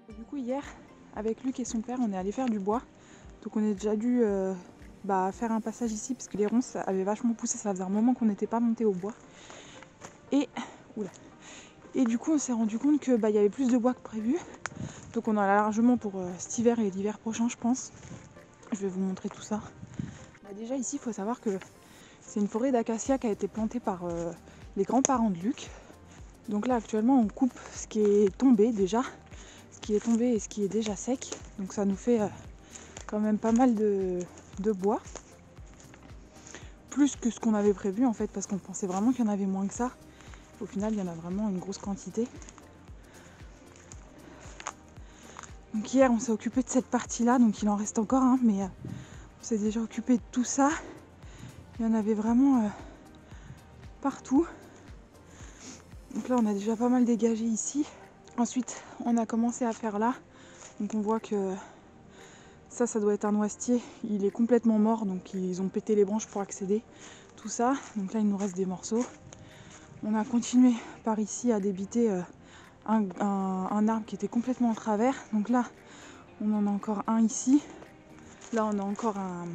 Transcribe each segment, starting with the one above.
Du coup hier, avec Luc et son père, on est allé faire du bois. Donc on a déjà dû faire un passage ici parce que les ronces avaient vachement poussé, ça faisait un moment qu'on n'était pas monté au bois. Et, et du coup on s'est rendu compte que y avait plus de bois que prévu. Donc on en a largement pour cet hiver et l'hiver prochain je pense. Je vais vous montrer tout ça. Déjà ici il faut savoir que c'est une forêt d'acacia qui a été plantée par les grands-parents de Luc. Donc là actuellement on coupe ce qui est tombé déjà, ce qui est tombé et ce qui est déjà sec. Donc ça nous fait quand même pas mal de bois. Plus que ce qu'on avait prévu en fait, parce qu'on pensait vraiment qu'il y en avait moins que ça. Au final il y en a vraiment une grosse quantité. Donc hier on s'est occupé de cette partie là, donc il en reste encore mais on s'est déjà occupé de tout ça. Il y en avait vraiment partout. Donc là on a déjà pas mal dégagé ici. Ensuite on a commencé à faire là. Donc on voit que ça doit être un noisetier. Il est complètement mort, donc ils ont pété les branches pour accéder. Tout ça. Donc là il nous reste des morceaux. On a continué par ici à débiter un arbre qui était complètement en travers. Donc là on en a encore un ici. Là on a encore un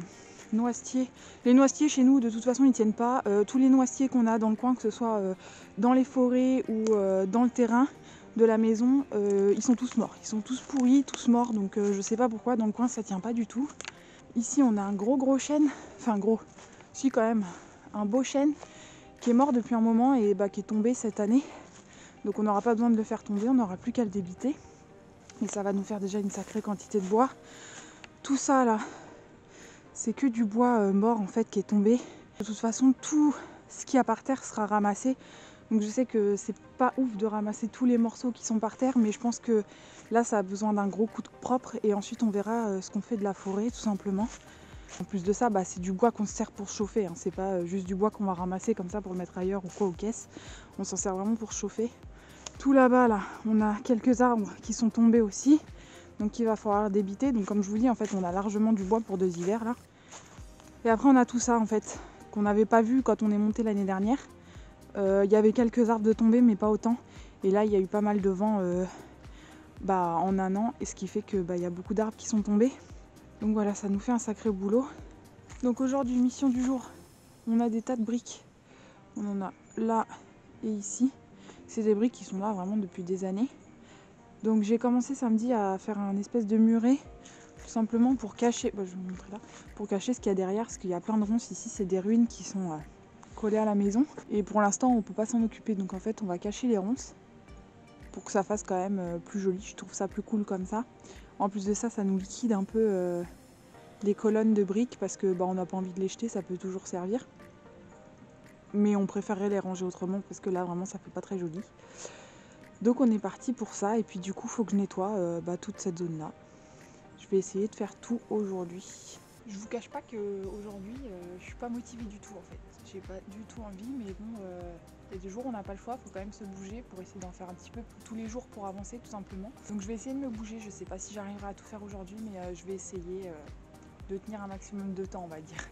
noisetier. Les noisetiers chez nous de toute façon ils tiennent pas. Tous les noisetiers qu'on a dans le coin, que ce soit dans les forêts ou dans le terrain de la maison, ils sont tous morts. Ils sont tous pourris, tous morts. Donc je sais pas pourquoi dans le coin ça tient pas du tout. Ici on a un gros chêne. Enfin gros, si quand même. Un beau chêne qui est mort depuis un moment et qui est tombé cette année. Donc on n'aura pas besoin de le faire tomber, on n'aura plus qu'à le débiter. Et ça va nous faire déjà une sacrée quantité de bois. Tout ça là, c'est que du bois mort en fait qui est tombé. De toute façon, tout ce qu'il y a par terre sera ramassé. Donc je sais que c'est pas ouf de ramasser tous les morceaux qui sont par terre, mais je pense que là ça a besoin d'un gros coup de propre et ensuite on verra ce qu'on fait de la forêt tout simplement. En plus de ça, c'est du bois qu'on se sert pour chauffer. C'est pas juste du bois qu'on va ramasser comme ça pour le mettre ailleurs ou quoi aux caisses. On s'en sert vraiment pour chauffer. Tout là-bas, là, on a quelques arbres qui sont tombés aussi. Donc il va falloir débiter. Donc comme je vous dis, en fait, on a largement du bois pour 2 hivers là. Et après on a tout ça en fait, qu'on n'avait pas vu quand on est monté l'année dernière. Il y avait quelques arbres de tombés, mais pas autant. Et là, il y a eu pas mal de vent en un an. Et ce qui fait que y a beaucoup d'arbres qui sont tombés. Donc voilà, ça nous fait un sacré boulot. Donc aujourd'hui, mission du jour, on a des tas de briques. On en a là et ici. C'est des briques qui sont là vraiment depuis des années. Donc j'ai commencé samedi à faire un espèce de muret, tout simplement pour cacher, je vais vous montrer là, pour cacher ce qu'il y a derrière, parce qu'il y a plein de ronces ici, c'est des ruines qui sont collées à la maison. Et pour l'instant, on peut pas s'en occuper, donc en fait, on va cacher les ronces pour que ça fasse quand même plus joli. Je trouve ça plus cool comme ça. En plus de ça, ça nous liquide un peu les colonnes de briques parce que on n'a pas envie de les jeter, ça peut toujours servir. Mais on préférerait les ranger autrement parce que là vraiment ça fait pas très joli. Donc on est parti pour ça et puis du coup faut que je nettoie toute cette zone là. Je vais essayer de faire tout aujourd'hui. Je vous cache pas qu'aujourd'hui je suis pas motivée du tout en fait. J'ai pas du tout envie, mais bon il y a des jours où on n'a pas le choix, faut quand même se bouger pour essayer d'en faire un petit peu tous les jours pour avancer tout simplement. Donc je vais essayer de me bouger, je sais pas si j'arriverai à tout faire aujourd'hui, mais je vais essayer de tenir un maximum de temps on va dire.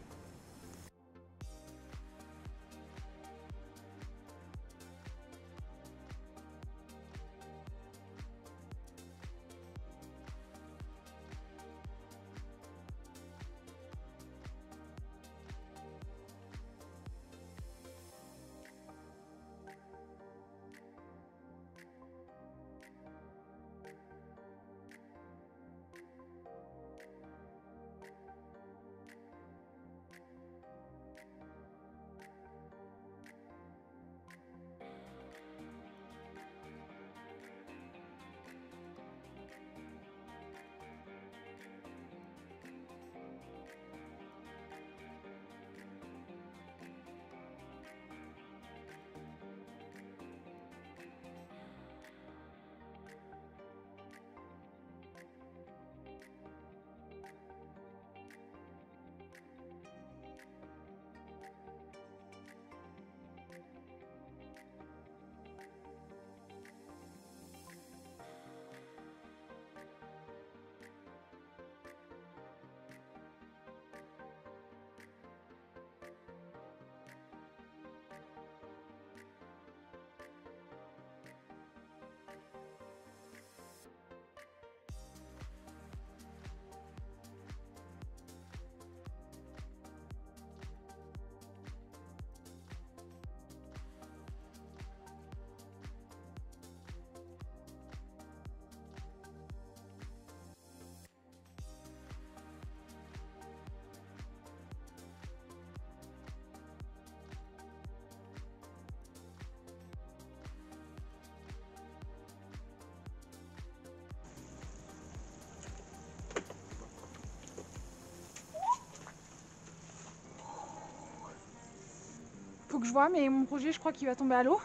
faut que je vois, mais mon projet, je crois qu'il va tomber à l'eau.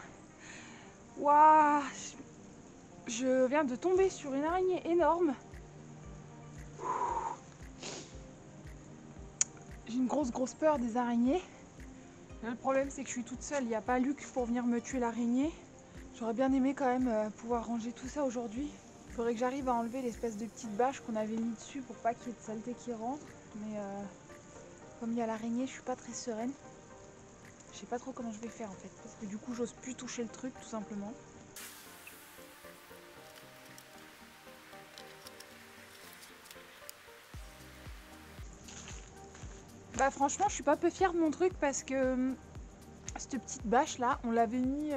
Waouh! Je viens de tomber sur une araignée énorme. J'ai une grosse peur des araignées. Le problème, c'est que je suis toute seule, il n'y a pas Luc pour venir me tuer l'araignée. J'aurais bien aimé quand même pouvoir ranger tout ça aujourd'hui. Il faudrait que j'arrive à enlever l'espèce de petite bâche qu'on avait mis dessus pour pas qu'il y ait de saleté qui rentre. Mais comme il y a l'araignée, je suis pas très sereine. Je sais pas trop comment je vais faire en fait, parce que du coup j'ose plus toucher le truc tout simplement. Bah franchement je suis pas peu fière de mon truc parce que cette petite bâche là, on l'avait mis,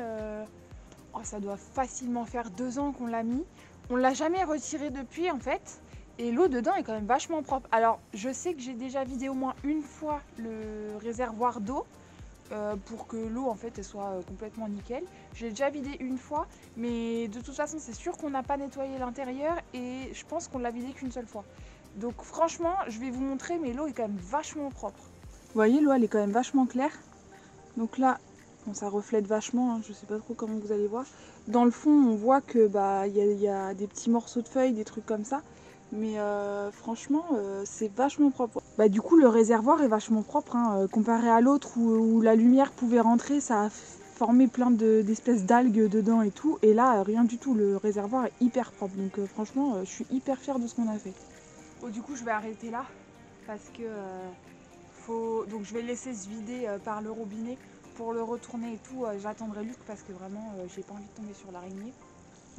oh, ça doit facilement faire 2 ans qu'on l'a mis. On l'a jamais retiré depuis en fait. Et l'eau dedans est quand même vachement propre. Alors je sais que j'ai déjà vidé au moins une fois le réservoir d'eau. Pour que l'eau en fait elle soit complètement nickel. J'ai déjà vidé une fois, mais de toute façon c'est sûr qu'on n'a pas nettoyé l'intérieur et je pense qu'on l'a vidé qu'une seule fois. Donc franchement je vais vous montrer, mais l'eau est quand même vachement propre. Vous voyez, l'eau elle est quand même vachement claire. Donc là, bon, ça reflète vachement, hein, je sais pas trop comment vous allez voir. Dans le fond on voit que y a des petits morceaux de feuilles, des trucs comme ça. Mais franchement c'est vachement propre. Bah, du coup le réservoir est vachement propre hein, comparé à l'autre où la lumière pouvait rentrer, ça a formé plein d'espèces d'algues dedans et tout. Et là rien du tout, le réservoir est hyper propre. Donc franchement je suis hyper fière de ce qu'on a fait. Bon, du coup je vais arrêter là parce que donc je vais laisser se vider par le robinet. Pour le retourner et tout, j'attendrai Luc parce que vraiment j'ai pas envie de tomber sur l'araignée.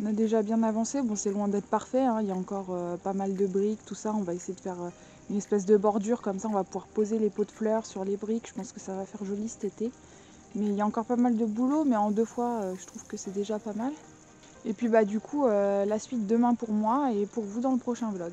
On a déjà bien avancé, bon c'est loin d'être parfait, hein. Il y a encore pas mal de briques, tout ça. On va essayer de faire une espèce de bordure, comme ça on va pouvoir poser les pots de fleurs sur les briques. Je pense que ça va faire joli cet été. Mais il y a encore pas mal de boulot, mais en 2 fois je trouve que c'est déjà pas mal. Et puis bah du coup la suite demain pour moi et pour vous dans le prochain vlog.